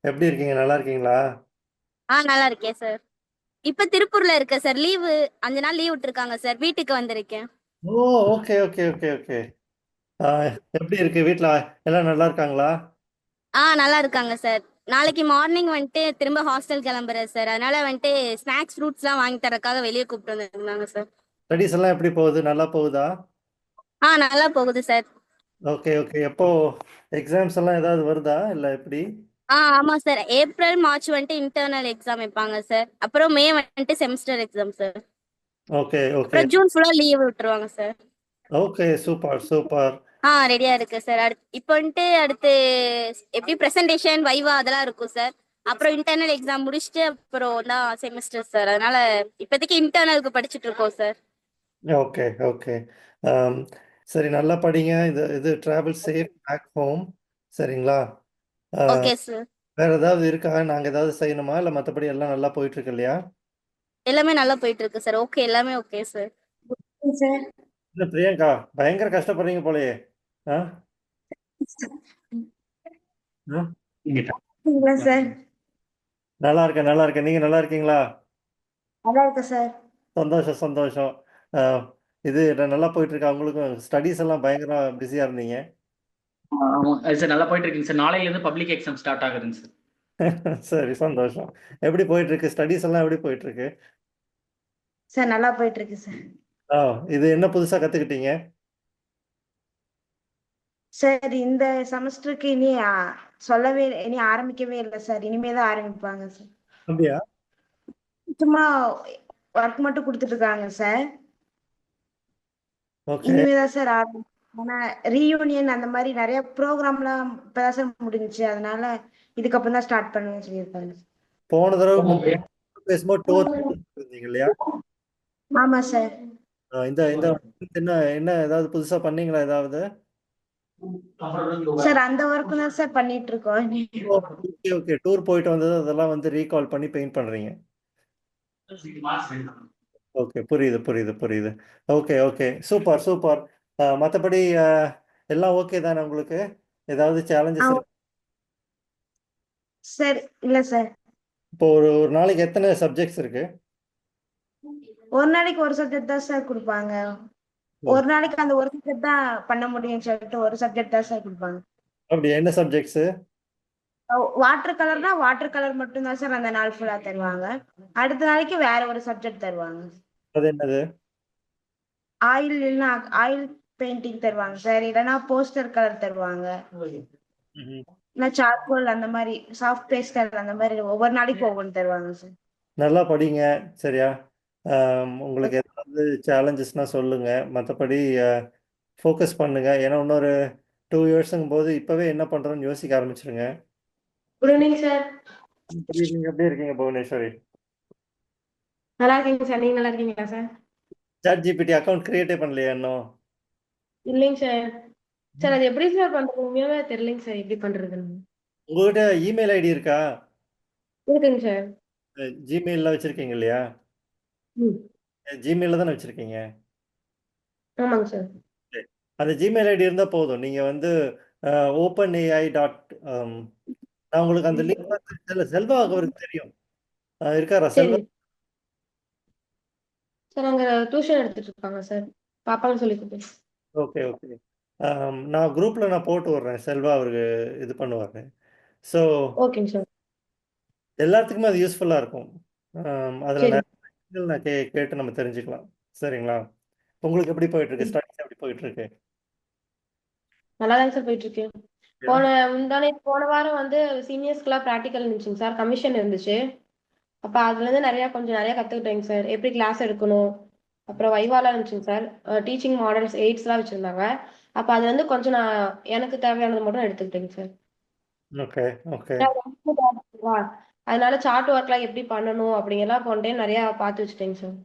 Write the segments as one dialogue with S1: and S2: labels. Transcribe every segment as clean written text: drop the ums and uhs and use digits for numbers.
S1: எப்படி இருக்கீங்க? நல்லா இருக்கீங்களா?
S2: நல்லா இருக்கேன் சார். இப்ப திருப்பூர்ல இருக்கேன் சார். லீவு 5 நாள் லீவ் விட்டுருக்காங்க சார். வீட்டுக்கு வந்திருக்கேன்.
S1: Oh! Okay, okay, okay, okay. ஆ, எப்படி இருக்கு வீட்ல? எல்லாம் நல்லா இருக்காங்களா?
S2: நல்லா இருக்காங்க சார். நாளைக்கு மார்னிங் வந்துட்டு திரும்ப ஹாஸ்டல் கிளம்புறேன் சார். அதனால வந்துட்டு ஸ்நாக்ஸ் ஃப்ரூட்ஸ்லாம் வாங்கி தரக்காக வெளியே கூப்பிட்டு வந்திருந்தாங்க சார்.
S1: ஸ்டடீஸ் எல்லாம் எப்படி போகுது? நல்லா போகுதா?
S2: நல்லா போகுது சார்.
S1: Okay, okay. எப்போ எக்ஸாம்ஸ் எல்லாம் ஏதாவது வருதா? இல்ல எப்படி?
S2: ஆமா சார். ஏப்ரல், மார்ச் வந்துட்டு இன்டர்னல் எக்ஸாம் வைப்பாங்க சார். அப்புறம் மே வந்துட்டு semester exam sir.
S1: Okay, okay.
S2: அப்புறம் ஜூன் ஃபுல்லா லீவ் விட்டுருவாங்க சார்.
S1: Okay, super, super.
S2: ரெடியா இருக்கு சார். இப்போ வந்துட்டு அடுத்து எப்படி பிரசன்டேஷன் வைவா அதெல்லாம் இருக்கும் சார். அப்புறம் இன்டர்னல் எக்ஸாம் முடிச்சுட்டு அப்புறம் தான் செமஸ்டர் சார். அதனால இப்போதைக்கு இன்டர்னலுக்கு படிச்சுட்டு இருக்கோம் சார்.
S1: Okay, okay. ஆம், சரி, நல்லா படிங்க. இது இது டிராவல் சேஃப் பேக் ஹோம். சரிங்களா? ஆ,
S2: ஓகே சார்.
S1: வேற ஏதாவது இருக்கா? நாங்க ஏதாவது செய்யணுமா? இல்ல மத்தபடி எல்லாம் நல்லா போயிட்டு இருக்கு இல்லையா?
S2: எல்லாமே நல்லா போயிட்டு இருக்கு சார். ஓகே, எல்லாமே ஓகே சார்.
S3: சார்.
S1: இல்ல பிரியங்கா, பயங்கர கஷ்டப்படுறீங்க போலயே. ஆ? ஆ?
S3: இருக்கீங்களா சார்?
S1: நல்லா இருக்கேன், நல்லா இருக்கேன். நீங்க நல்லா இருக்கீங்களா?
S3: நல்லா இருக்கேன் சார்.
S1: சந்தோஷம், சந்தோஷம். ஆஹ், இது நல்லா போயிட்டு இருக்கா உங்களுக்கும்? ஸ்டடீஸ் எல்லாம் பயங்கர பிஸியா இருந்தீங்க.
S3: ஆமா சார், நல்லா போயிட்டு இருக்குங்க சார். நாளையில இருந்து பப்ளிக் எக்ஸாம் ஸ்டார்ட் ஆகுதுங்க சார்.
S1: சரி, சந்தோஷம். எப்படி போயிட்டு இருக்கு? ஸ்டடீஸ் எல்லாம் எப்படி போயிட்டு இருக்கு?
S3: சார் நல்லா போயிட்டு இருக்கு சார்.
S1: ஆ, இது என்ன புதுசா கத்துக்கிட்டீங்க?
S3: சார் இந்த செமஸ்டருக்கு இனி சொல்லவே இனி ஆரம்பிக்கவே இல்லை சார். இனிமே தான் ஆரம்பிப்பாங்க சார்.
S1: அப்படியா?
S3: சும்மா ஒர்க் மட்டும் கொடுத்துட்டு இருக்காங்க சார்.
S1: ஓகே.
S3: இனிமே தான் சார் ஆனா ரீயூனியன் அந்த மாதிரி நிறைய ப்ரோக்ராம்லாம் இப்பதான் சார் முடிஞ்சுச்சு. அதனால இதுக்கப்புறம் தான் ஸ்டார்ட் பண்ணுவேன்னு சொல்லியிருக்காங்க.
S1: போன தடவை பேசும்போது டூர் இருந்தீங்க இல்லையா?
S3: ஆமா சார்.
S1: இந்த இந்த என்ன என்ன ஏதாவது புதுசா பண்ணீங்களா ஏதாவது?
S3: சார் அந்த ஒர்க் தான் சார் பண்ணிட்டு இருக்கோம்.
S1: Okay, okay. டூர் போயிட்டு வந்தது அதெல்லாம் வந்து ரீகால் பண்ணி பெயிண்ட் பண்றீங்க. ஓகே, புரியுது, புரியுது, புரியுது. Okay, okay. Super, super. மற்றபடி எல்லாம் ஓகே தானே உங்களுக்கு? ஏதாவது
S3: ஆ
S1: சேலஞ்சஸ் இருக்கு?
S3: சார் இல்ல சார்.
S1: இப்போ ஒரு ஒரு நாளைக்கு எத்தனை சப்ஜெக்ட்ஸ் இருக்கு?
S3: ஒரு நாளைக்கு ஒரு சப்ஜெக்ட் தான் சார் கொடுப்பாங்க.
S1: ஓ,
S3: ஒரு நாளைக்கு அந்த ஒரு சப்ஜெக்ட் தான் பண்ண முடியும்னு சொல்லிட்டு ஒரு சப்ஜெக்ட் தான் சார் கொடுப்பாங்க.
S1: அப்படி என்ன சப்ஜெக்ட்ஸ்?
S3: வாட்டர் கலர்னா வாட்டர் கலர் மட்டும் தான் சார் அந்த நாள் ஃபுல்லா தருவாங்க. அடுத்த நாளைக்கு வேற ஒரு சப்ஜெக்ட் தருவாங்க.
S1: அது என்னது?
S3: ஆயில் இல்லைன்னா ஆயில் பெயிண்டிங் தருவாங்க சார். இல்லைன்னா போஸ்டர் கலர் தருவாங்க.
S1: ம்ஹும்.
S3: இல்லைன்னா சார்கோல் அந்த மாதிரி சாஃப்ட் பேஸ்டல் அந்த மாதிரி ஒவ்வொரு நாளைக்கு ஒவ்வொன்று தருவாங்க சார்.
S1: நல்லா படிங்க. சரியா? உங்களுக்கு ஏதாவது சேலஞ்சஸ்னா சொல்லுங்க. மற்றபடி ஃபோக்கஸ் பண்ணுங்க. ஏன்னா இன்னொரு 2 இயர்ஸுங்கும் போது இப்பவே என்ன பண்றோம்னு யோசிக்க ஆரம்பிச்சிருங்க.
S3: Good evening sir.
S1: Good evening. எப்படி இருக்கீங்க புவனேஸ்வரி?
S3: நல்லா இருக்கீங்க சார். நீங்க நல்லா இருக்கீங்களா சார்?
S1: சாட் ஜிபிடி அக்கௌண்ட் கிரியேட்டே பண்ணலையா இன்னும்?
S3: இல்லைங்க சார். சார் அது எப்படி சார் பண்றது உண்மையாவே தெரியலைங்க சார் எப்படி பண்றதுன்னு.
S1: உங்ககிட்ட இமெயில் ஐடி இருக்கா?
S3: இருக்குங்க சார்.
S1: ஜிமெயிலில் வச்சுருக்கீங்க இல்லையா?
S3: ம்.
S1: ஜிமெயிலில் தானே வச்சுருக்கீங்க?
S3: ஆமாங்க சார்.
S1: சரி. அந்த ஜிமெயில் ஐடி இருந்தால் போதும். நீங்கள் வந்து ஓப்பன் ஏஐ டாட் நான் உங்களுக்கு அந்த லிங்க் வந்து செல்வா அவருக்கு தெரியும். இருக்காரா செல்வா?
S3: சரி சார். அங்க டியூஷன் எடுத்துட்டு இருக்காங்க சார். பாப்பான்னு சொல்லி கொடுத்து.
S1: Okay, okay. நான் குரூப்பில் நான் போட்டு விட்றேன். செல்வா அவருக்கு இது பண்ணுவார். ஸோ
S3: ஓகேங்க சார்.
S1: எல்லாத்துக்குமே அது யூஸ்ஃபுல்லாக இருக்கும். அதில்
S3: சரி.
S1: நிறைய விஷயங்கள் நான் கேட்டு நம்ம தெரிஞ்சுக்கலாம். சரிங்களா? உங்களுக்கு எப்படி போயிட்டு இருக்கு? ஸ்டடிஸ் எப்படி போயிட்டு இருக்கு?
S3: நல்லா தான் சார் போயிட்டு இருக்கு. போன வாரம் வந்து சீனியர்ஸ்க்குலாம் ப்ராக்டிக்கல் இருந்துச்சுங்க சார். கமிஷன் இருந்துச்சு. அப்ப அதுல இருந்து கொஞ்சம் நிறைய கத்துக்கிட்டேங்க சார். எப்படி கிளாஸ் எடுக்கணும். அப்புறம் வைவாலாம் இருந்துச்சுங்க சார். டீச்சிங் மாடல்ஸ் எய்ட்ஸ் எல்லாம் வச்சிருந்தாங்க. அப்ப அது வந்து கொஞ்சம் நான் எனக்கு தேவையானது மட்டும் எடுத்துக்கிட்டேங்க சார்.
S1: ஓகே, ஓகே,
S3: அதனால சார்ட் ஒர்க்லாம் எப்படி பண்ணணும் அப்படிங்கலாம் போன டைம் நிறைய பார்த்து வச்சுட்டேங்க சார்.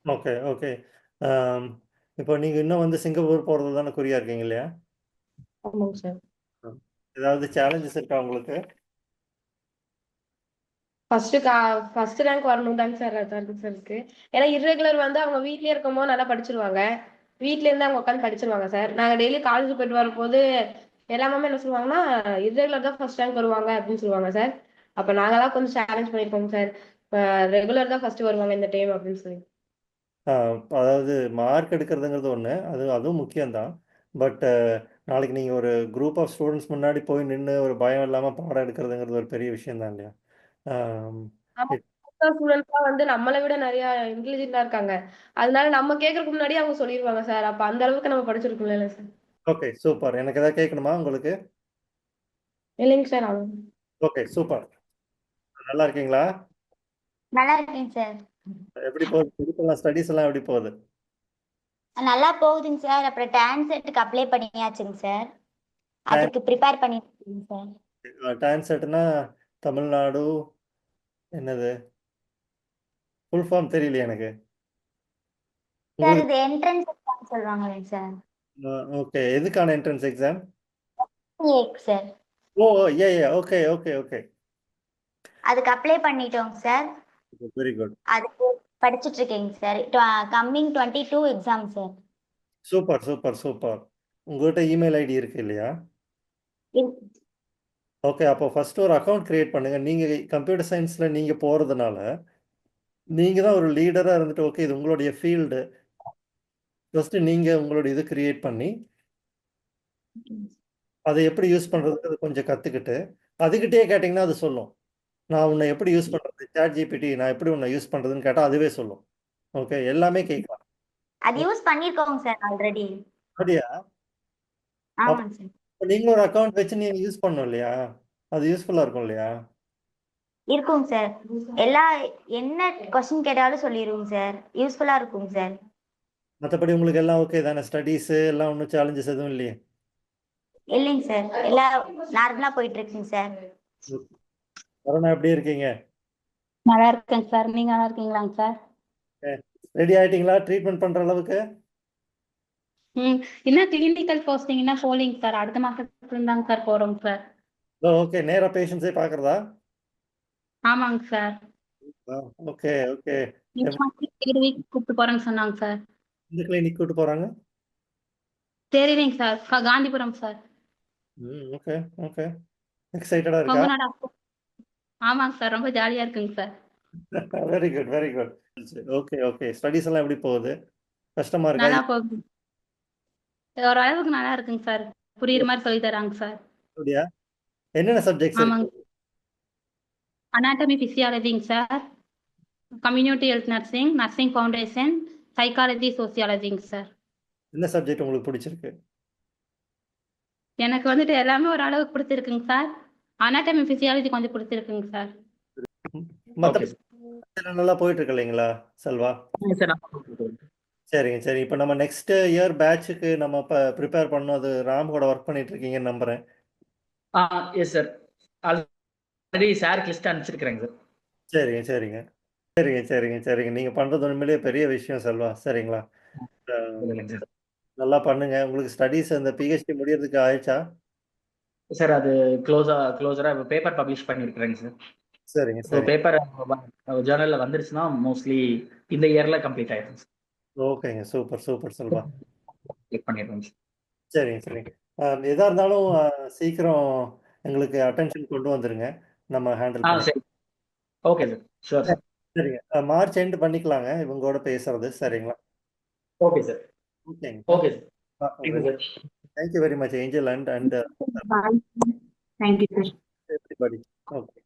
S1: Okay, okay. ஆம், இப்போ நீங்கள் இன்னும் வந்து சிங்கப்பூர் போகிறது தானே குறியா இருக்கீங்க இல்லையா?
S3: ஆமாங்க சார்.
S1: ம். ஏதாவது சேலஞ்சஸ் இருக்கா உங்களுக்கு?
S3: ஃபர்ஸ்ட் ஃபர்ஸ்ட் ரேங்க் வரணும் தாங்க சார் அதான் இருக்கு சார் இருக்கு. ஏன்னா இர்ரெகுலர் வந்து அவங்க வீட்லயே இருக்கும்போது நல்லா படிச்சிருவாங்க. வீட்ல இருந்து அவங்க உட்காந்து படிச்சிருவாங்க சார். நாங்க டெய்லி காலேஜ் போயிட்டு வரும்போது எல்லா மேமும் என்ன சொல்லுவாங்கன்னா இர்ரெகுலர் தான் ஃபர்ஸ்ட் ரேங்க் வருவாங்க அப்படின்னு சொல்லுவாங்க சார். அப்ப நாங்களாம் கொஞ்சம் சேலஞ்ச் பண்ணிருக்கோம் சார். ரெகுலர் தான் ஃபர்ஸ்ட் வருவாங்க இந்த டைம் அப்படின்னு சொல்லி.
S1: அதாவது மார்க் எடுக்கிறதுங்கிறது ஒன்று, அதுவும் முக்கியம்தான். பட் நாளைக்கு நீங்கள் ஒரு குரூப் ஆஃப் ஸ்டூடெண்ட்ஸ் முன்னாடி போய் நின்று ஒரு பயம் இல்லாமல் பாடம் எடுக்கிறதுங்கிறது ஒரு பெரிய விஷயம் தான் இல்லையா? ஆம்,
S3: ஆமா,
S1: it-
S3: ஸ்டூடெண்ட்ஸ்லாம் வந்து நம்மளை விட நிறைய இன்டெலிஜென்ட்டா இருக்காங்க. அதனால நம்ம கேட்கறதுக்கு முன்னாடியே அவங்க சொல்லிடுவாங்க சார். அப்ப அந்த அளவுக்கு நம்ம படிச்சிருக்கோம்ல சார்.
S1: Okay super. எனக்கு ஏதாவது கேட்கணுமா உங்களுக்கு?
S3: இல்லைங்க சார், அவ்வளவு.
S1: Okay super. நல்லா இருக்கீங்களா?
S2: நல்லா இருக்கேங்க சார்.
S1: எப்படி போகுது படிப்பெல்லாம், ஸ்டடீஸ் எல்லாம் எப்படி போகுது?
S2: நல்லா போகுதுங்க சார். அப்புறம் டான்செட்டுக்கு அப்ளை பண்ணியாச்சுங்க சார். அதுக்கு ப்ரிப்பேர் பண்ணிட்டு இருக்கேங்க சார்.
S1: டான்செட்னா தமிழ்நாடு என்னது ஃபுல் ஃபார்ம் தெரியலையே எனக்கு.
S2: சார்
S1: உங்களுக்கு
S2: இது என்ட்ரன்ஸ் எக்ஸாம் சொல்லுவாங்களே சார்.
S1: ஓகே, எதுக்கான என்ட்ரன்ஸ் எக்ஸாம்?
S2: சார்
S1: ஓ ஏ ஓகே ஓகே ஓகே.
S2: அதுக்கு அப்ளை பண்ணிட்டோங்க சார்.
S1: Very good.
S2: அதுக்கு படிச்சிட்டு இருக்கேங்க sir. Coming 22 exam sir.
S1: Super super super. உங்கள்கிட்ட இமெயில் ஐடி இருக்கு இல்லையா? ஓகே, அப்போ ஃபர்ஸ்ட் ஒரு அக்கௌண்ட் கிரியேட் பண்ணுங்க. நீங்கள் கம்ப்யூட்டர் சயின்ஸில் நீங்கள் போகிறதுனால நீங்கள் தான் ஒரு லீடராக இருந்துட்டு, ஓகே இது உங்களுடைய ஃபீல்டு, ஃபஸ்ட்டு நீங்கள் உங்களோட இது கிரியேட் பண்ணி அதை எப்படி யூஸ் பண்ணுறதுக்கு அது கொஞ்சம் கற்றுக்கிட்டு அதுக்கிட்டே கேட்டிங்கன்னா அது சொல்லும். நான் உன்னை எப்படி யூஸ் பண்ணுறது, சாட் ஜிபிடி நான் எப்படி உன்னை யூஸ் பண்ணுறதுன்னு கேட்டால் அதுவே சொல்லும். ஓகே, எல்லாமே கேட்கலாம்.
S2: அது யூஸ் பண்ணிருக்கோங்க சார் ஆல்ரெடி.
S1: அப்படியா?
S2: ஆமாங்க சார்.
S1: அப்போ நீங்களும் ஒரு அக்கௌண்ட் வச்சு நீங்கள் யூஸ் பண்ணணும் இல்லையா? அது யூஸ்ஃபுல்லாக இருக்கும் இல்லையா?
S2: இருக்குங்க சார். எல்லா என்ன கொஸ்டின் கேட்டாலும் சொல்லிடுவோங்க சார். யூஸ்ஃபுல்லா இருக்குங்க சார்.
S1: மற்றபடி உங்களுக்கு எல்லாம் ஓகே தானே? ஸ்டடீஸு எல்லாம் ஒன்றும் சேலஞ்சஸ் எதுவும் இல்லையே?
S2: இல்லைங்க சார், எல்லாம் நார்மலா போயிட்டு இருக்குங்க சார்.
S1: கொரோனா எப்படி இருக்கீங்க?
S2: நல்லா இருக்கேங்க சார். நீங்க நல்லா இருக்கீங்களாங்க சார்?
S1: ரெடி ஆயிட்டீங்களா ட்ரீட்மெண்ட் பண்ணுற அளவுக்கு?
S2: இன்னும் கிளினிக்கல் போஸ்டிங்னா போலிங் சார். அடுத்த மாசத்துல தாங்க சார் போறோங்க சார்.
S1: ஓகே, நேராக பேஷண்ட்ஸே பார்க்குறதா?
S2: ஆமாங்க sir.
S1: Okay okay.
S2: Next month 3 week கூப்பிட்டு போறேன்னு சொன்னாங்க சார்.
S1: இந்த கிளினிக் கூட்டு போகிறாங்க?
S2: தெரியலைங்க sir. Gandhipuram sir.
S1: Okay okay. எக்ஸைட்டடாக இருக்கா?
S2: ரொம்ப நாளா. ஆமாங்க சார், ரொம்ப ஜாலியா இருக்குங்க sir.
S1: Very good very good. Okay okay. Studies எல்லாம் எப்படி போகுது? கஷ்டமா இருக்கா?
S2: நல்லா போகுது. ஓரளவுக்கு நல்லா இருக்குங்க சார். புரியுற மாதிரி சொல்லி தராங்க சார்.
S1: அப்படியா? என்னென்ன சப்ஜெக்ட்ஸ் இருக்கு?
S2: ஆமாங்க. அனாட்டமி பிசியாலஜிங்க sir. Community health nursing, nursing foundation, psychology, சோசியாலஜிங்க சார்.
S1: என்ன சப்ஜெக்ட் உங்களுக்கு பிடிச்சிருக்கு?
S2: எனக்கு வந்துட்டு எல்லாமே ஒரு அளவுக்கு பிடிச்சிருக்குங்க சார். அனாட்டமி பிசியாலஜி கொஞ்சம் பிடிச்சிருக்குங்க சார்.
S1: மற்ற நல்லா போயிட்டு இருக்கு இல்லைங்களா செல்வா? சரிங்க சரி. இப்போ நம்ம நெக்ஸ்ட் இயர் பேட்சுக்கு நம்ம இப்போ ப்ரிப்பேர் பண்ணோம். அது ராம் கூட ஒர்க் பண்ணிட்டு இருக்கீங்கன்னு நம்புறேன்.
S4: Yes sir. ஆல்ரெடி சாருக்கு லிஸ்ட் அனுப்பிச்சிருக்கிறேங்க சார்.
S1: சரிங்க சரிங்க சரிங்க சரிங்க சரிங்க. நீங்கள் பண்ணுறது உண்மையிலேயே பெரிய விஷயம் செல்வா. சரிங்களா? நல்லா பண்ணுங்க. உங்களுக்கு ஸ்டடீஸ் அந்த பிஹெச்டி முடியறதுக்கு ஆயிடுச்சா?
S4: சார் அது க்ளோஸரா பேப்பர் பப்ளிஷ் பண்ணியிருக்கிறேங்க சார்.
S1: சரிங்க
S4: ஸோ
S1: சரி.
S4: பேப்பர் ஜேர்னல்ல வந்துருச்சுன்னா மோஸ்ட்லி இந்த இயர்ல கம்ப்ளீட் ஆயிடும் சார்.
S1: ஓகேங்க சூப்பர் சூப்பர் செல்வா.
S4: கிளிக் பண்ணிடுறேங்க சார்.
S1: சரிங்க சரிங்க. எதா இருந்தாலும் சீக்கிரம் எங்களுக்கு அட்டென்ஷன் கொண்டு வந்துருங்க. நம்ம ஹேண்டில் பண்ணி.
S4: சரி. Okay sir. Sure sir.
S1: சரிங்க. மார்ச் எண்ட் பண்ணிக்கலாங்க இவங்களோட பேசுறது. சரிங்களா?
S4: Okay sir.
S1: ஓகேங்க.
S4: Okay sir.
S1: Thank you very much Angel and
S2: thank you sir.
S1: everybody. Okay.